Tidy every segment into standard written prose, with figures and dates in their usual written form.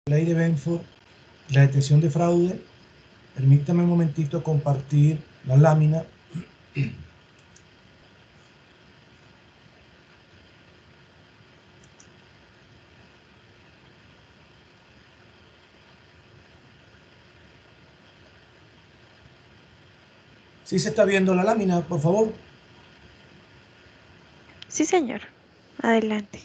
ley de Benford, la detección de fraude. Permítame un momentito compartir la lámina. ¿Sí se está viendo la lámina, por favor? Sí, señor. Adelante.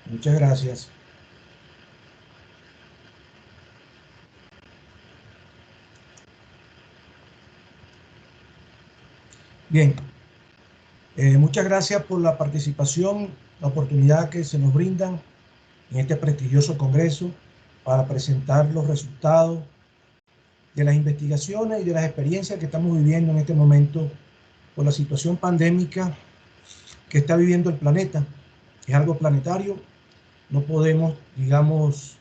Muchas gracias. Bien, muchas gracias por la participación, la oportunidad que se nos brindan en este prestigioso congreso para presentar los resultados de las investigaciones y de las experiencias que estamos viviendo en este momento por la situación pandémica que está viviendo el planeta. Es algo planetario, no podemos, digamos,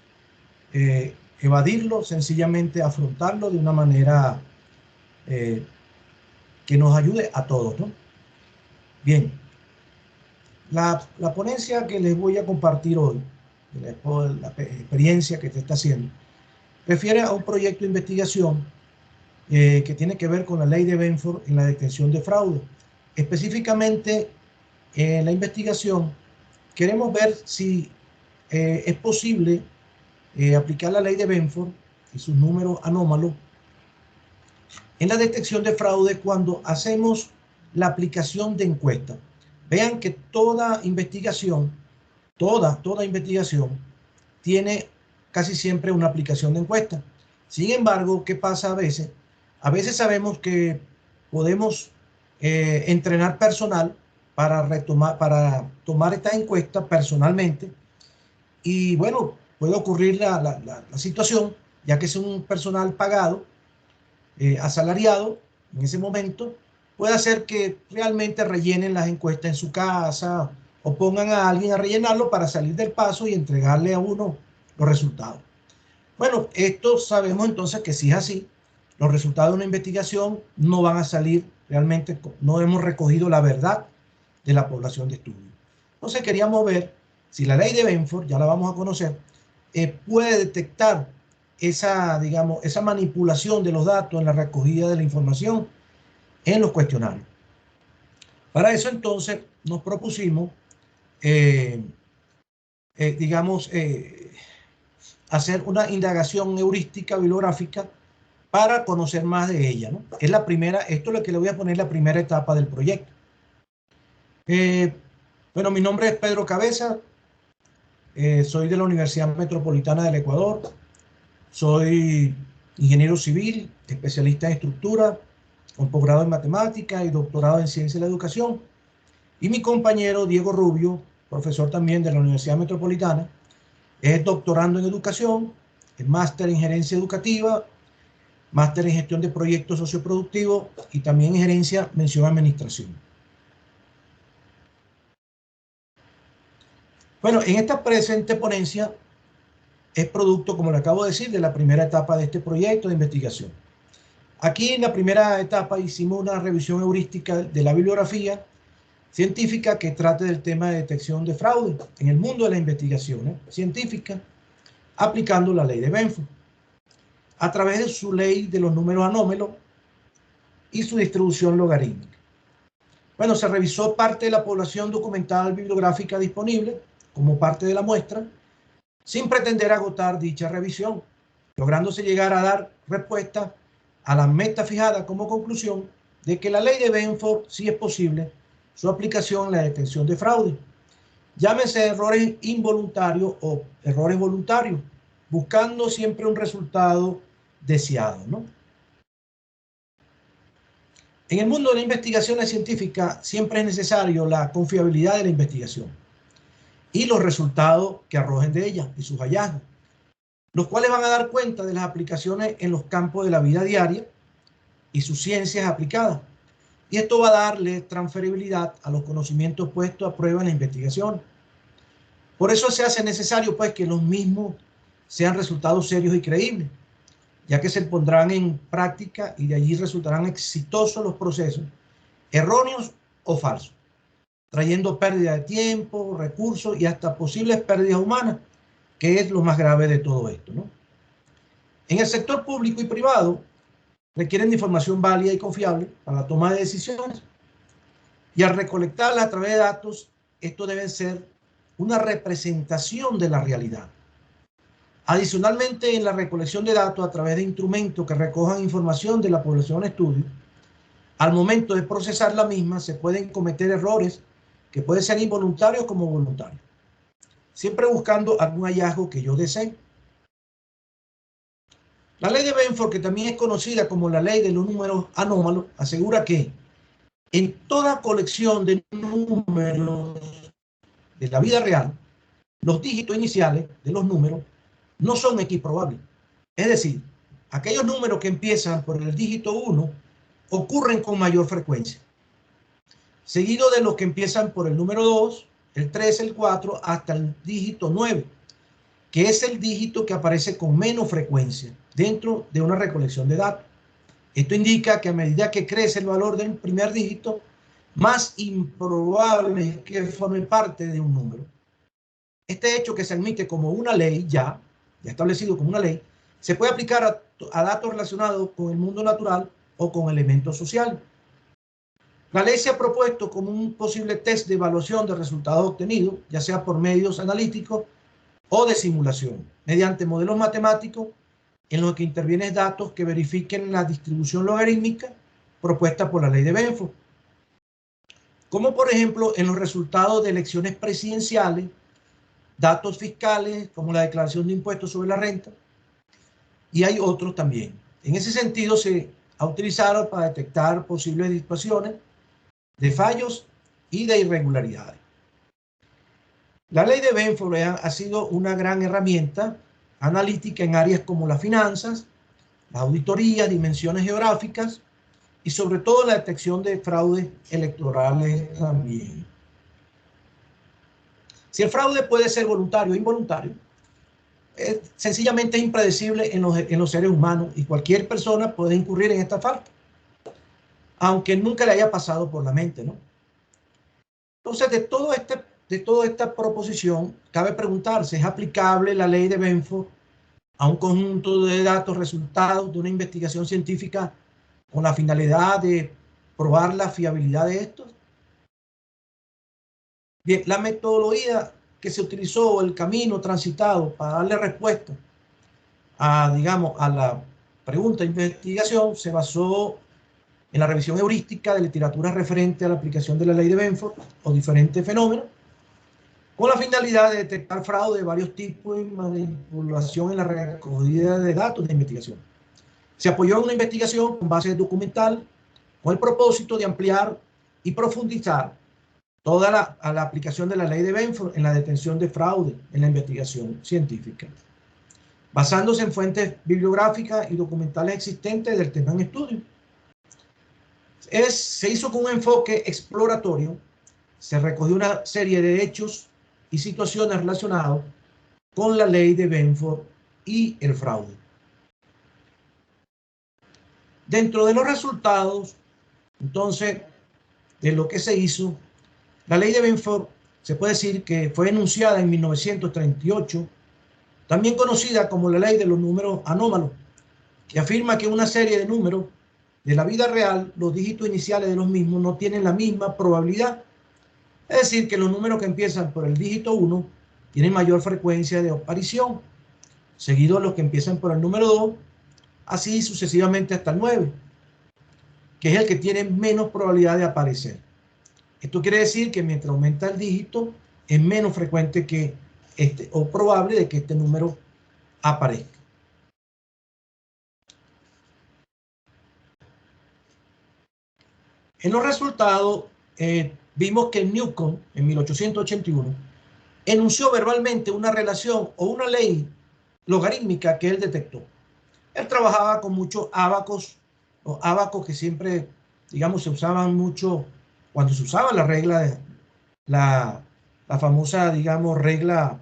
evadirlo, sencillamente afrontarlo de una manera que nos ayude a todos, ¿no? Bien, la ponencia que les voy a compartir hoy, de la experiencia que se está haciendo, refiere a un proyecto de investigación que tiene que ver con la ley de Benford en la detección de fraude. Específicamente, en la investigación, queremos ver si es posible aplicar la ley de Benford y sus números anómalos en la detección de fraude cuando hacemos la aplicación de encuestas. Vean que toda investigación tiene casi siempre una aplicación de encuesta. Sin embargo, ¿qué pasa a veces? A veces sabemos que podemos entrenar personal para tomar esta encuesta personalmente. Y bueno, puede ocurrir la situación, ya que es un personal pagado, asalariado, en ese momento, puede hacer que realmente rellenen las encuestas en su casa o pongan a alguien a rellenarlo para salir del paso y entregarle a uno los resultados. Bueno, esto sabemos entonces que si es así, los resultados de una investigación no van a salir realmente, no hemos recogido la verdad de la población de estudio. Entonces queríamos ver si la ley de Benford, ya la vamos a conocer, puede detectar esa, digamos, esa manipulación de los datos en la recogida de la información en los cuestionarios. Para eso entonces nos propusimos, digamos, hacer una indagación heurística bibliográfica para conocer más de ella, ¿no? Es la primera, esto es lo que le voy a poner la primera etapa del proyecto. Bueno, mi nombre es Pedro Cabeza, soy de la Universidad Metropolitana del Ecuador, soy ingeniero civil, especialista en estructura, con posgrado en matemática y doctorado en ciencia de la educación. Y mi compañero Diego Rubio, profesor también de la Universidad Metropolitana, es doctorando en educación, es máster en gerencia educativa, máster en gestión de proyectos socioproductivos y también en gerencia, mención administración. Bueno, en esta presente ponencia es producto, como le acabo de decir, de la primera etapa de este proyecto de investigación. Aquí en la primera etapa hicimos una revisión heurística de la bibliografía científica que trate del tema de detección de fraude en el mundo de la investigación científica, aplicando la ley de Benford, a través de su ley de los números anómalos y su distribución logarítmica. Bueno, se revisó parte de la población documental bibliográfica disponible como parte de la muestra, sin pretender agotar dicha revisión, lográndose llegar a dar respuesta a la meta fijada como conclusión de que la ley de Benford sí es posible su aplicación en la detección de fraude. Llámese errores involuntarios o errores voluntarios, buscando siempre un resultado deseado, ¿no? En el mundo de la investigación científica siempre es necesario la confiabilidad de la investigación y los resultados que arrojen de ella y sus hallazgos, los cuales van a dar cuenta de las aplicaciones en los campos de la vida diaria y sus ciencias aplicadas. Y esto va a darle transferibilidad a los conocimientos puestos a prueba en la investigación. Por eso se hace necesario, pues, que los mismos sean resultados serios y creíbles, ya que se pondrán en práctica y de allí resultarán exitosos los procesos, erróneos o falsos, trayendo pérdida de tiempo, recursos y hasta posibles pérdidas humanas, que es lo más grave de todo esto, ¿no? En el sector público y privado requieren de información válida y confiable para la toma de decisiones, y al recolectarla a través de datos, esto debe ser una representación de la realidad. Adicionalmente, en la recolección de datos a través de instrumentos que recojan información de la población en estudio, al momento de procesar la misma se pueden cometer errores que pueden ser involuntarios como voluntarios, siempre buscando algún hallazgo que yo desee. La ley de Benford, que también es conocida como la ley de los números anómalos, asegura que en toda colección de números de la vida real, los dígitos iniciales de los números no son equiprobables. Es decir, aquellos números que empiezan por el dígito 1 ocurren con mayor frecuencia, seguido de los que empiezan por el número 2, el 3, el 4, hasta el dígito 9, que es el dígito que aparece con menos frecuencia dentro de una recolección de datos. Esto indica que a medida que crece el valor del primer dígito, más improbable es que forme parte de un número. Este hecho, que se admite como una ley ya establecido como una ley, se puede aplicar a datos relacionados con el mundo natural o con elementos sociales. La ley se ha propuesto como un posible test de evaluación de resultados obtenidos, ya sea por medios analíticos o de simulación, mediante modelos matemáticos en los que intervienen datos que verifiquen la distribución logarítmica propuesta por la ley de Benford, como por ejemplo en los resultados de elecciones presidenciales, datos fiscales como la declaración de impuestos sobre la renta, y hay otros también. En ese sentido se ha utilizado para detectar posibles distorsiones de fallos y de irregularidades. La ley de Benford ha sido una gran herramienta analítica en áreas como las finanzas, las auditorías, dimensiones geográficas y sobre todo la detección de fraudes electorales también. Si el fraude puede ser voluntario o involuntario, sencillamente es impredecible en los seres humanos y cualquier persona puede incurrir en esta falta, aunque nunca le haya pasado por la mente, ¿no? Entonces, de toda esta proposición, cabe preguntarse, ¿es aplicable la ley de Benford a un conjunto de datos resultados de una investigación científica con la finalidad de probar la fiabilidad de estos? Bien, la metodología que se utilizó, el camino transitado para darle respuesta digamos, a la pregunta de investigación se basó en la revisión heurística de literatura referente a la aplicación de la ley de Benford o diferentes fenómenos, con la finalidad de detectar fraude de varios tipos y manipulación en la recogida de datos de investigación. Se apoyó en una investigación con base documental con el propósito de ampliar y profundizar toda la aplicación de la ley de Benford en la detención de fraude en la investigación científica, basándose en fuentes bibliográficas y documentales existentes del tema en estudio. Se hizo con un enfoque exploratorio, se recogió una serie de hechos y situaciones relacionados con la ley de Benford y el fraude. Dentro de los resultados, entonces, de lo que se hizo, la ley de Benford se puede decir que fue enunciada en 1938, también conocida como la ley de los números anómalos, que afirma que una serie de números de la vida real, los dígitos iniciales de los mismos no tienen la misma probabilidad. Es decir, que los números que empiezan por el dígito 1 tienen mayor frecuencia de aparición, seguido de los que empiezan por el número 2, así sucesivamente hasta el 9, que es el que tiene menos probabilidad de aparecer. Esto quiere decir que mientras aumenta el dígito, es menos frecuente que o probable de que este número aparezca. En los resultados, vimos que Newcomb, en 1881, enunció verbalmente una relación o una ley logarítmica que él detectó. Él trabajaba con muchos ábacos, o ábacos que siempre, digamos, se usaban mucho cuando se usaba la regla de la famosa, digamos, regla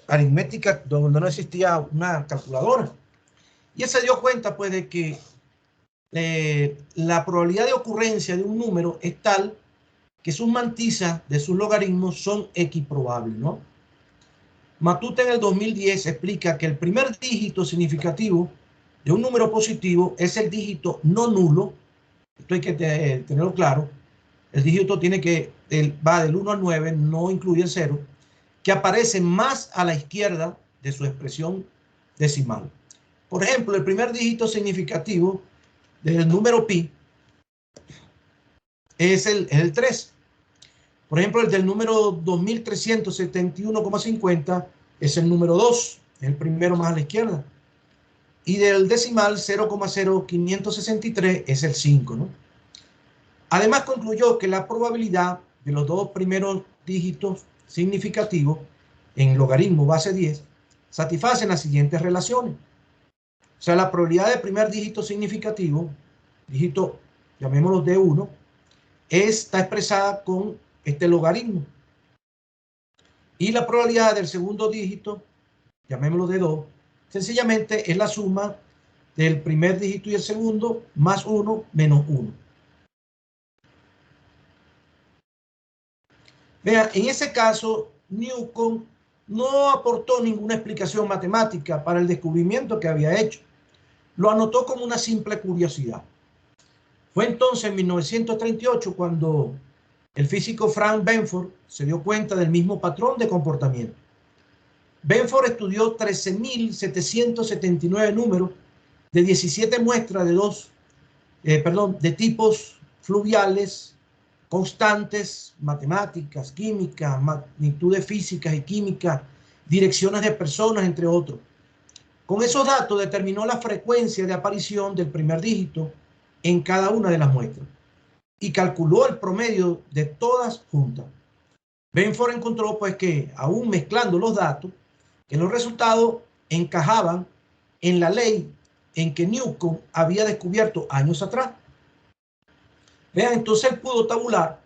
aritmética, donde no existía una calculadora. Y él se dio cuenta, pues, de que la probabilidad de ocurrencia de un número es tal que sus mantizas de sus logaritmos son equiprobables, ¿no? Matute en el 2010 explica que el primer dígito significativo de un número positivo es el dígito no nulo. Esto hay que tenerlo claro. El dígito va del 1 al 9, no incluye el 0, que aparece más a la izquierda de su expresión decimal. Por ejemplo, el primer dígito significativo del número pi es el 3. Por ejemplo, el del número 2371,50 es el número 2, el primero más a la izquierda. Y del decimal 0,0563 es el 5, ¿no? Además, concluyó que la probabilidad de los dos primeros dígitos significativos en logaritmo base 10 satisfacen las siguientes relaciones. O sea, la probabilidad del primer dígito significativo, dígito, llamémoslo D1, está expresada con este logaritmo. Y la probabilidad del segundo dígito, llamémoslo D2, sencillamente es la suma del primer dígito y el segundo más 1 menos 1. Vean, en ese caso, Newton no aportó ninguna explicación matemática para el descubrimiento que había hecho. Lo anotó como una simple curiosidad. Fue entonces en 1938 cuando el físico Frank Benford se dio cuenta del mismo patrón de comportamiento. Benford estudió 13.779 números de 17 muestras de tipos fluviales, constantes, matemáticas, química, magnitudes físicas y químicas, direcciones de personas, entre otros. Con esos datos determinó la frecuencia de aparición del primer dígito en cada una de las muestras y calculó el promedio de todas juntas. Benford encontró pues que, aún mezclando los datos, que los resultados encajaban en la ley en que Newton había descubierto años atrás. Vean, entonces él pudo tabular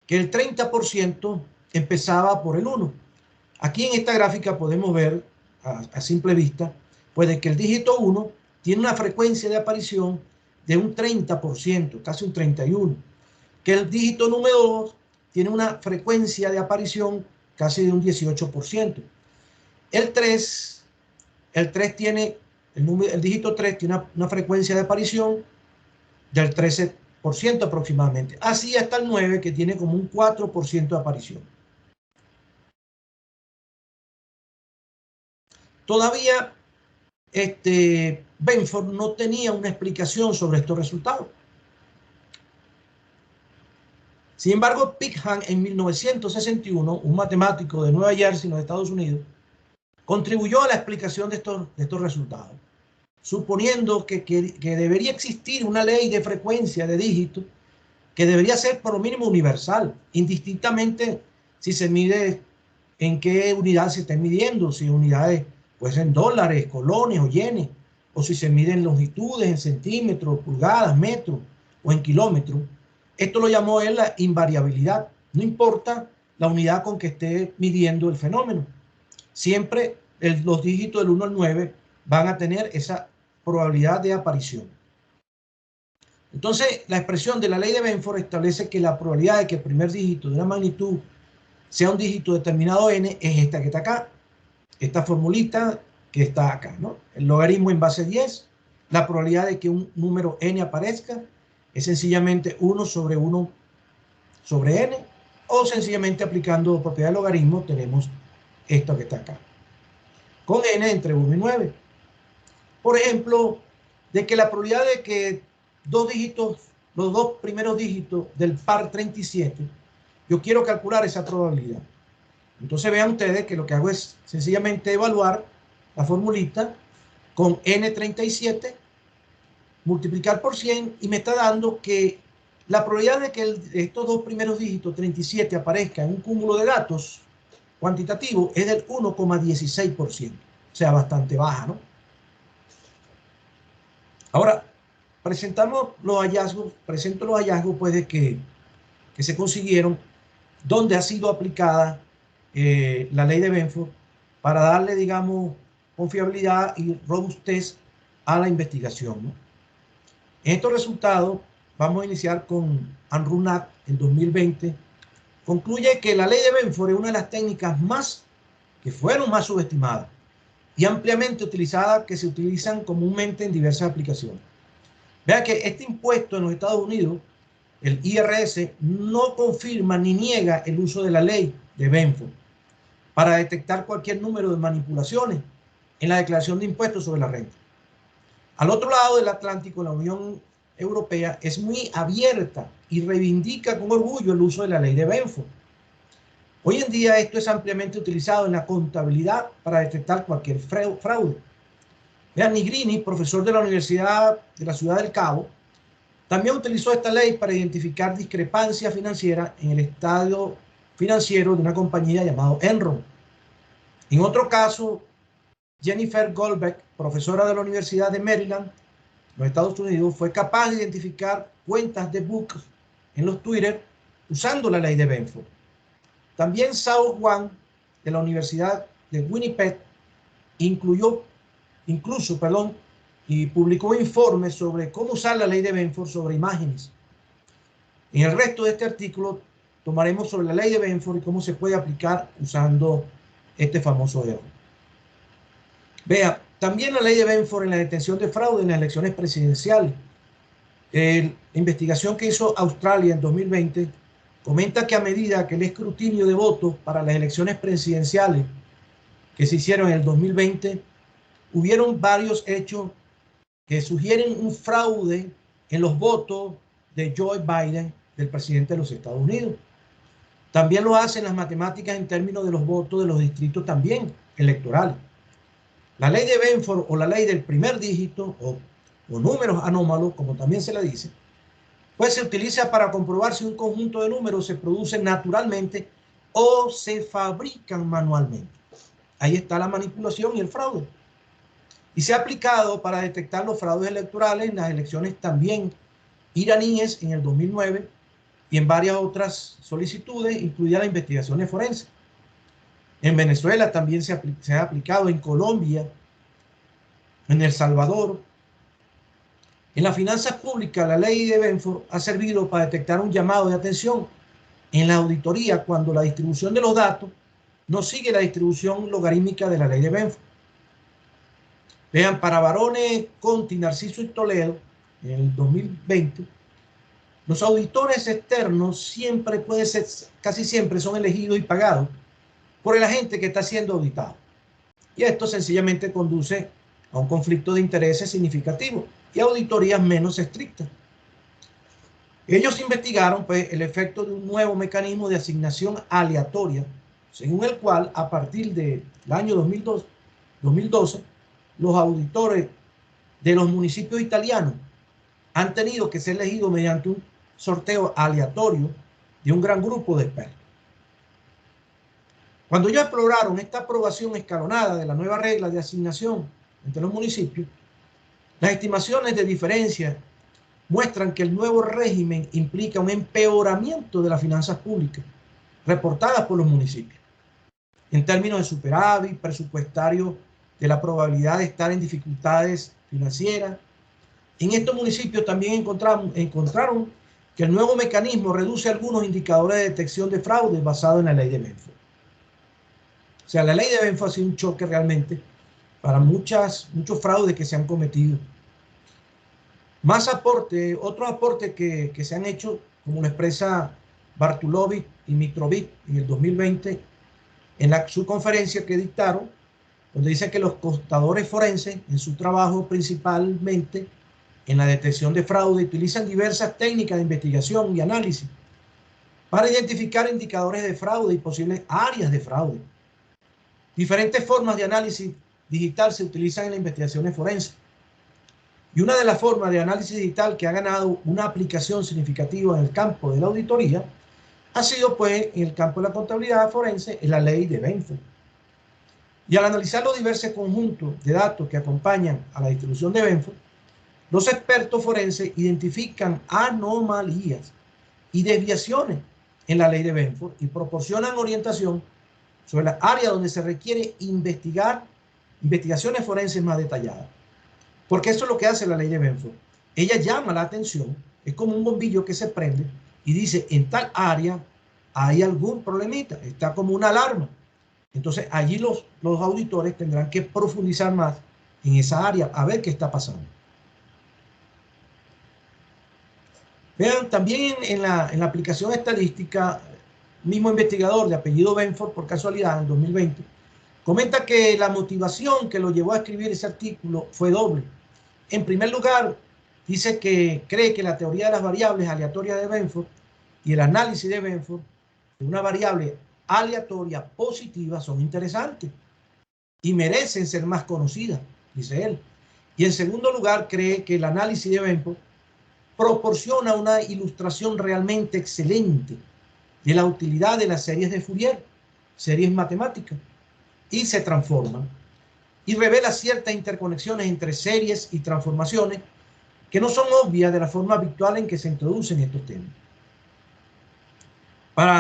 que el 30% empezaba por el 1. Aquí en esta gráfica podemos ver a simple vista, pues de que el dígito 1 tiene una frecuencia de aparición de un 30%, casi un 31%, que el dígito número 2 tiene una frecuencia de aparición casi de un 18%. El dígito 3 tiene una frecuencia de aparición del 13% aproximadamente. Así hasta el 9, que tiene como un 4% de aparición. Todavía Benford no tenía una explicación sobre estos resultados. Sin embargo, Pickham en 1961, un matemático de Nueva Jersey, en los Estados Unidos, contribuyó a la explicación de estos resultados, suponiendo que debería existir una ley de frecuencia de dígitos que debería ser por lo mínimo universal, indistintamente si se mide en qué unidad se está midiendo, si unidades pues en dólares, colones o yenes, o si se miden longitudes en centímetros, pulgadas, metros o en kilómetros. Esto lo llamó él la invariabilidad. No importa la unidad con que esté midiendo el fenómeno. Siempre los dígitos del 1 al 9 van a tener esa probabilidad de aparición. Entonces, la expresión de la ley de Benford establece que la probabilidad de que el primer dígito de una magnitud sea un dígito determinado n es esta que está acá, esta formulita que está acá, ¿no? El logaritmo en base 10, la probabilidad de que un número n aparezca es sencillamente 1 sobre 1 sobre n, o sencillamente aplicando propiedad de logaritmo tenemos esto que está acá, con n entre 1 y 9. Por ejemplo, de que la probabilidad de que los dos primeros dígitos del par 37, yo quiero calcular esa probabilidad. Entonces vean ustedes que lo que hago es sencillamente evaluar la formulita con n37, multiplicar por 100 y me está dando que la probabilidad de que estos dos primeros dígitos, 37, aparezca en un cúmulo de datos cuantitativo es del 1,16%. O sea, bastante baja, ¿no? Ahora, presento los hallazgos pues de que se consiguieron donde ha sido aplicada la ley de Benford para darle, digamos, confiabilidad y robustez a la investigación, ¿no? En estos resultados vamos a iniciar con Anrunat en 2020. Concluye que la ley de Benford es una de las técnicas más que fueron más subestimadas y ampliamente utilizadas, que se utilizan comúnmente en diversas aplicaciones. Vea que este impuesto en los Estados Unidos, el IRS, no confirma ni niega el uso de la ley de Benford para detectar cualquier número de manipulaciones en la declaración de impuestos sobre la renta. Al otro lado del Atlántico, la Unión Europea es muy abierta y reivindica con orgullo el uso de la ley de Benford. Hoy en día esto es ampliamente utilizado en la contabilidad para detectar cualquier fraude. Vean, Nigrini, profesor de la Universidad de la Ciudad del Cabo, también utilizó esta ley para identificar discrepancias financieras en el estado financiero de una compañía llamada Enron. En otro caso, Jennifer Goldbeck, profesora de la Universidad de Maryland, en los Estados Unidos, fue capaz de identificar cuentas de books en los Twitter usando la ley de Benford. También Sao Wang, de la Universidad de Winnipeg, y publicó informes sobre cómo usar la ley de Benford sobre imágenes. En el resto de este artículo tomaremos sobre la ley de Benford y cómo se puede aplicar usando este famoso error. Vea, también la ley de Benford en la detención de fraude en las elecciones presidenciales. La investigación que hizo Australia en 2020 comenta que a medida que el escrutinio de votos para las elecciones presidenciales que se hicieron en el 2020, hubieron varios hechos que sugieren un fraude en los votos de Joe Biden, del presidente de los Estados Unidos. También lo hacen las matemáticas en términos de los votos de los distritos también electorales. La ley de Benford, o la ley del primer dígito, o números anómalos, como también se le dice, pues se utiliza para comprobar si un conjunto de números se produce naturalmente o se fabrican manualmente. Ahí está la manipulación y el fraude. Y se ha aplicado para detectar los fraudes electorales en las elecciones también iraníes en el 2009 y en varias otras solicitudes, incluidas las investigaciones forenses. En Venezuela también se ha aplicado, en Colombia, en El Salvador. En las finanzas públicas, la ley de Benford ha servido para detectar un llamado de atención en la auditoría cuando la distribución de los datos no sigue la distribución logarítmica de la ley de Benford. Vean, para Barone, Conti, Narciso y Toledo, en el 2020, los auditores externos casi siempre son elegidos y pagados por el agente que está siendo auditado. Y esto sencillamente conduce a un conflicto de intereses significativo y auditorías menos estrictas. Ellos investigaron pues, el efecto de un nuevo mecanismo de asignación aleatoria, según el cual a partir del año 2012, los auditores de los municipios italianos han tenido que ser elegidos mediante un sorteo aleatorio de un gran grupo de expertos. Cuando ellos exploraron esta aprobación escalonada de la nueva regla de asignación entre los municipios, las estimaciones de diferencia muestran que el nuevo régimen implica un empeoramiento de las finanzas públicas reportadas por los municipios, en términos de superávit presupuestario, de la probabilidad de estar en dificultades financieras. En estos municipios también encontraron que el nuevo mecanismo reduce algunos indicadores de detección de fraude basado en la ley de Benford. O sea, la ley de Benford ha sido un choque realmente para muchos fraudes que se han cometido. Otros aportes que se han hecho, como lo expresa Bartulovic y Mitrovic en el 2020, en su conferencia que dictaron, donde dice que los contadores forenses, en su trabajo principalmente en la detección de fraude, utilizan diversas técnicas de investigación y análisis para identificar indicadores de fraude y posibles áreas de fraude. Diferentes formas de análisis digital se utilizan en las investigaciones forenses. Y una de las formas de análisis digital que ha ganado una aplicación significativa en el campo de la auditoría ha sido, pues, en el campo de la contabilidad forense, en la ley de Benford. Y al analizar los diversos conjuntos de datos que acompañan a la distribución de Benford, los expertos forenses identifican anomalías y desviaciones en la ley de Benford y proporcionan orientación sobre las áreas donde se requiere investigaciones forenses más detalladas. Porque eso es lo que hace la ley de Benford. Ella llama la atención, es como un bombillo que se prende y dice, en tal área hay algún problemita, está como una alarma. Entonces allí los auditores tendrán que profundizar más en esa área, a ver qué está pasando. Vean, también en la aplicación estadística, mismo investigador de apellido Benford, por casualidad, en 2020, comenta que la motivación que lo llevó a escribir ese artículo fue doble. En primer lugar, dice que cree que la teoría de las variables aleatorias de Benford y el análisis de Benford de una variable aleatoria positiva son interesantes y merecen ser más conocidas, dice él. Y en segundo lugar, cree que el análisis de Benford proporciona una ilustración realmente excelente de la utilidad de las series de Fourier, series matemáticas, y se transforman, y revela ciertas interconexiones entre series y transformaciones que no son obvias de la forma habitual en que se introducen estos temas.